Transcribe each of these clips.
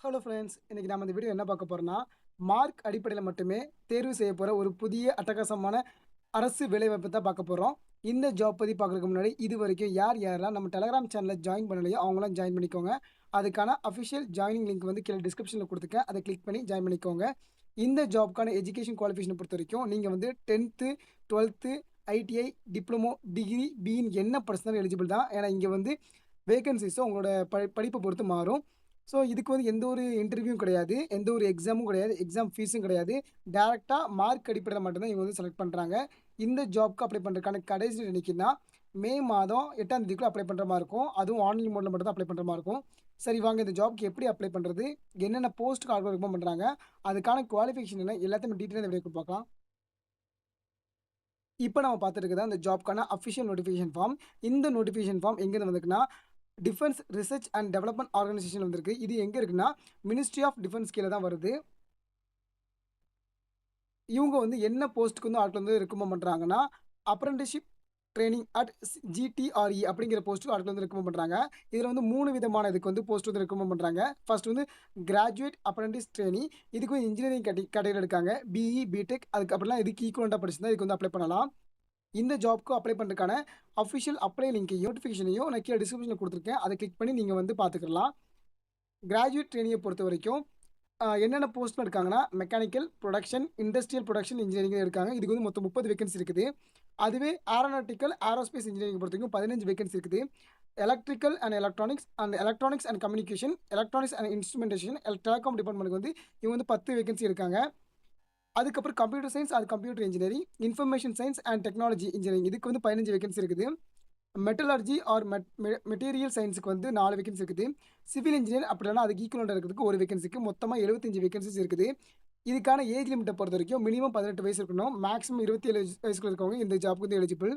Hello friends, இன்றைக்கி நம்ம இந்த வீடியோ என்ன பார்க்க போகிறோம்னா, மார்க் அடிப்படையில் மட்டுமே தேர்வு செய்ய போகிற ஒரு புதிய அட்டகாசமான அரசு வேலைவாய்ப்பு தான் பார்க்க போகிறோம். இந்த ஜாப் பற்றி பார்க்குறதுக்கு முன்னாடி இது வரைக்கும் யார் யாரெல்லாம் நம்ம டெலகிராம் சேனலில் ஜாயின் பண்ணலையோ அவங்களாம் ஜாயின் பண்ணிக்கோங்க. அதுக்கான அஃபிஷியல் ஜாயினிங் லிங்க் வந்து கீழே டிஸ்கிரிப்ஷனில் கொடுத்துருக்கேன். அதை கிளிக் பண்ணி ஜாயின் பண்ணிக்கோங்க. இந்த ஜாப்க்கான எஜுகேஷன் குவாலிஃபிகேஷனை பொறுத்த வரைக்கும் நீங்கள் வந்து 10th 12th ITI diploma degree P in என்ன படிச்சிருந்தாலும் எலிஜிபிள் தான். ஏன்னா இங்கே வந்து வேகன்சிஸும் உங்களோட படிப்பை பொறுத்து மாறும். ஸோ இதுக்கு வந்து எந்த ஒரு இன்டர்வியூவும் கிடையாது, எந்த ஒரு எக்ஸாமும் கிடையாது, எக்ஸாம் ஃபீஸும் கிடையாது. டேரெக்டாக மார்க் அடிப்படையில் மட்டும்தான் இவங்க வந்து செலக்ட் பண்ணுறாங்க. இந்த ஜாப்க்கு அப்ளை பண்ணுறதுக்கான கடைசி டேட் என்னைக்குன்னா, மே மாதம் 8ஆம் தேதிக்குள்ளே அப்ளை பண்ணுற மாதிரி இருக்கும். அதுவும் ஆன்லைன் மோடில் மட்டும் தான் அப்ளை பண்ணுற மாதிரி இருக்கும். சரி வாங்க, இந்த ஜாப்க்கு எப்படி அப்ளை பண்ணுறது, என்னென்ன போஸ்ட்டுக்கு ஆர்டர் ரெக்கமெண்ட் பண்ணுறாங்க, அதுக்கான குவாலிஃபிகேஷன் என்ன, எல்லாத்தையுமே டீட்டெயிலாக இந்த வீடியோக்கு பார்க்கலாம். இப்போ நம்ம பார்த்துருக்குது அந்த ஜாப்க்கான அஃபிஷியல் நோட்டிஃபிகேஷன் ஃபார்ம். இந்த நோட்டிஃபிகேஷன் ஃபார்ம் எங்கேருந்து வந்திருக்குன்னா, defence research and development organisation வந்திருக்கு. இது எங்கே இருக்குன்னா, மினிஸ்ட்ரி ஆஃப் டிஃபென்ஸ் கீழே தான் வருது. இவங்க வந்து என்ன போஸ்ட்டுக்கு வந்து ஆட்கள் வந்து ரெக்கமெண்ட் பண்ணுறாங்கன்னா, அப்ரெண்டிஸ்ஷிப் ட்ரைனிங் அட் ஜிடிஆர்இ அப்படிங்கிற போஸ்ட்டுக்கு ஆட்கள் வந்து ரெக்கமெண்ட் பண்ணுறாங்க. இதில் வந்து 3 விதமான இதுக்கு வந்து போஸ்ட் வந்து ரெக்கமெண்ட் பண்ணுறாங்க. ஃபர்ஸ்ட் வந்து கிராஜுவேட் அப்ரெண்டிஸ் ட்ரெயினி, இதுக்கு வந்து இன்ஜினியரிங் கேட்டகரியில் எடுக்காங்க. பிஇ பிடெக் அதுக்கு அப்படிலாம் இதுக்கு ஈக்குவலண்டாக படிச்சிருந்தா இதுக்கு வந்து அப்ளை பண்ணலாம். இந்த ஜாப்க்கு அப்ளை பண்ணுறதுக்கான அஃபிஷியல் அப்ளை லிங்க்கையும் நோட்டிஃபிகேஷனையும் நான் கீழே டிஸ்கிரிப்ஷனில் கொடுத்துருக்கேன். அதை கிளிக் பண்ணி நீங்கள் வந்து பார்த்துக்கலாம். கிராஜுவேட் ட்ரெயினியை பொறுத்த வரைக்கும் என்னென்ன போஸ்ட்லாம் இருக்காங்கன்னா, mechanical production, industrial production engineering இருக்காங்க. இதுக்கு வந்து மொத்தம் 30 வேகன்சி இருக்குது. அதுவே ஏரோநாட்டிக்கல் ஏரோஸ்பேஸ் இன்ஜினியரிங் பொறுத்த வரைக்கும் 15 வேகன்சி இருக்குது. Electrical and electronics and communication, electronics and instrumentation, telecom டிபார்ட்மெண்ட்டுக்கு வந்து இவங்க வந்து 10 வேகன்சி இருக்காங்க. அதுக்கப்புறம் computer science and computer engineering, information science and technology engineering இதுக்கு வந்து 15 வேகன்சி இருக்குது. மெட்டலர்ஜி ஆர் மெட்டீரியல் சயின்ஸுக்கு வந்து 4 வேகன்சி இருக்குது. சிவில் இன்ஜினியர் அப்படி இல்லைனா அதுக்கு ஈக்குவலாக இருக்கிறதுக்கு ஒரு வேகன்சிக்கு மொத்தமாக 75 வேகன்சிஸ் இருக்குது. இதுக்கான ஏஜ் லிமிட்டை பொறுத்த வரைக்கும் மினிமம் 18 வயசு இருக்கணும். மேக்ஸிமம் 27 வயசுக்குள்ள இருக்கவங்க இந்த ஜாப்புக்கு வந்து எலிஜிபிள்.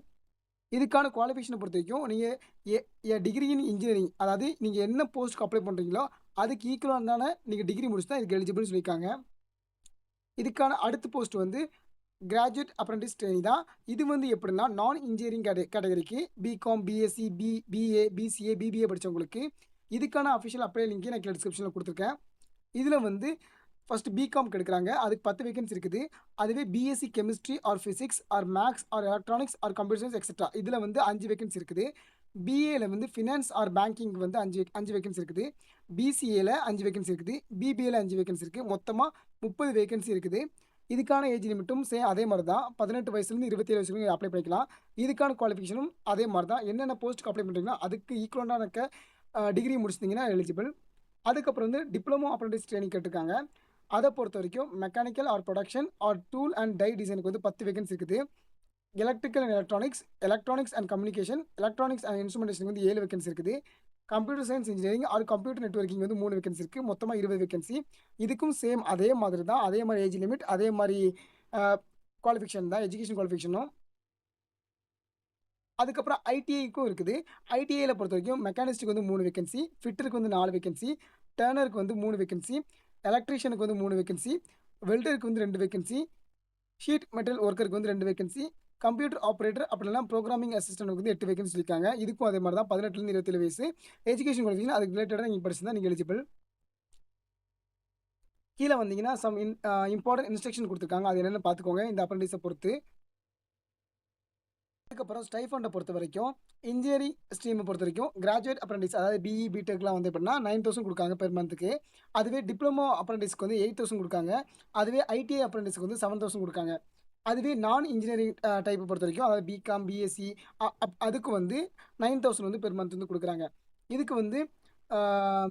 இதுக்கான குவாலிஃபிகேஷனை பொறுத்த வரைக்கும் நீங்கள் டிகிரி இன் இன்ஜினியரிங், அதாவது நீங்கள் என்ன போஸ்ட்டுக்கு அப்ளை பண்ணுறீங்களோ அதுக்கு ஈக்குவலான நீங்கள் டிகிரி முடிச்சு தான் இதுக்கு எலிஜிபிள்னு சொல்லியிருக்காங்க. இதுக்கான அடுத்த போஸ்ட் வந்து கிராஜுவேட் அப்ரெண்டிஸ் ட்ரெயினி தான். இது வந்து எப்படின்னா, நான் இன்ஜினியரிங் கேட்டகரிக்கு BCom, BSc, BA, BCA, BBA படித்தவங்களுக்கு இதுக்கான அஃபிஷியல் அப்ளை லிங்க்கே நான் டிஸ்கிரிப்ஷனில் கொடுத்துருக்கேன். இதில் வந்து ஃபஸ்ட்டு பிகாம்க்கு எடுக்கிறாங்க. அதுக்கு 10 வேகன்சி இருக்குது. அதுவே BSc chemistry or physics or maths or electronics or computer science etcetera இதில் வந்து 5 வேகன்சி இருக்குது. பிஏல வந்து ஃபினான்ஸ் ஆர் பேங்கிங் வந்து 5 வேகன்சி இருக்குது. பிசிஏல 5 வேகன்சி இருக்குது. பிபிஏல 5 வேகன்சி இருக்குது. மொத்தமாக 30 வேகன்சி இருக்குது. இதுக்கான ஏஜ் லிமிட்டும் அதே மாதிரி தான். 18 வயசுலேருந்து 27 வயசு வரைக்கும் அப்ளை பண்ணிக்கலாம். இதுக்கான குவாலிஃபிகேஷனும் அதே மாதிரி தான். என்னென்ன போஸ்ட்டுக்கு அப்ளை பண்ணுறீங்கன்னா அதுக்கு ஈக்குவலான டிகிரி முடிச்சிட்டிங்கன்னா எலிஜிபிள். அதுக்கப்புறம் வந்து டிப்ளமோ அப்ரெண்டிஸ் ட்ரெயினிங் கேட்டிருக்காங்க. அதை பொறுத்த வரைக்கும் mechanical or production or tool and die டிசைனுக்கு வந்து 10 வேகன்சி இருக்குது. Electrical and electronics and communication, electronics and instrumentation வந்து 7 வேகன்சி இருக்குது. Computer science engineering or computer networking வந்து 3 வேகன்சி இருக்குது. மொத்தமாக 20 வேகன்சி. இதுக்கும் சேம் அதே மாதிரி தான். அதே மாதிரி ஏஜ் லிமிட், அதே மாதிரி குவாலிஃபிகேஷன் தான், எஜுகேஷன் குவாலிஃபிகேஷனும். அதுக்கப்புறம் ஐடிஐக்கும் இருக்குது. ஐடிஐயில் பொறுத்த வரைக்கும் மெக்கானிஸ்ட்டுக்கு வந்து 3 வேகன்சி, ஃபிட்டருக்கு வந்து 4 வேகன்சி, டர்னருக்கு வந்து 3 வேகன்சி, எலக்ட்ரீஷியனுக்கு வந்து 3 வேகன்சி, வெல்டருக்கு வந்து 2 வேகன்சி, ஷீட் மெட்டல் ஒர்க்கருக்கு வந்து 2 வேகன்சி, கம்ப்யூட்டர் ஆப்ரேட்டர் அப்படின்னா ப்ரோக்ராமிங் அசிஸ்டன்ட் வந்து 8 வேகன்சி இருக்காங்க. இதுக்கும் அதே மாதிரி தான். 18லேருந்து 27 வயசு. எஜுகேஷன் குவாலிஃபிகேஷன் அதுக்கு ரிலேட்டடாக நீங்கள் படிச்சிருந்தா நீங்கள் எலிஜிபிள். கீழே வந்தீங்கன்னா சம் இம்பார்ட்டன்ட் இன்ஸ்ட்ரக்ஷன் கொடுத்துருக்காங்க. அது என்னென்னு பார்த்துக்கோங்க இந்த அப்ரெண்டிஸை பொறுத்து. அதுக்கப்புறம் ஸ்டைஃபண்டை பொறுத்த வரைக்கும் இன்ஜினியரிங் ஸ்ட்ரீமை பொறுத்த வரைக்கும் கிராஜுவேட் அப்ரெண்டிஸ் அதாவது பிஇ பிடெக்லாம் வந்து எப்படின்னா 9,000 கொடுக்காங்க பெர் மந்த்துக்கு. அதுவே டிப்ளமோ அப்ரெண்டிஸ்க்கு வந்து 8,000 கொடுக்காங்க. அதுவே ஐடிஐ அப்ரெண்டிஸ்க்கு வந்து 7,000 கொடுக்காங்க. அதுவே நான் இன்ஜினியரிங் டைப்பை பொறுத்த வரைக்கும் அதாவது பிகாம், பிஎஸ்சி அதுக்கு வந்து 9,000 வந்து பெர் மந்த் வந்து கொடுக்குறாங்க. இதுக்கு வந்து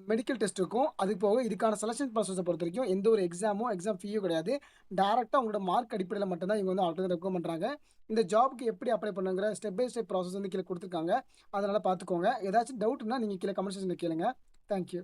மெடிக்கல் டெஸ்ட் இருக்கும். அது போக இதுக்கான செலெக்ஷன் ப்ராசஸை பொறுத்த வரைக்கும் எந்த ஒரு எக்ஸாம் ஃபீயும் கிடையாது. டேரெக்டாக உங்களோட மார்க் அடிப்படையில் மட்டும்தான் இவங்க வந்து ஆல்ரெடி ரெக்கமெண்ட் பண்ணுறாங்க. இந்த ஜாப்க்கு எப்படி அப்ளை பண்ணுங்கிற ஸ்டெப் பை ஸ்டெப் ப்ராசஸ் வந்து கீழே கொடுத்துருக்காங்க. அதனால் பார்த்துக்கோங்க. ஏதாச்சும் டவுட்னா நீங்கள் கீழே கமெண்ட் செக்ஷனில் கேளுங்க. தேங்க்யூ.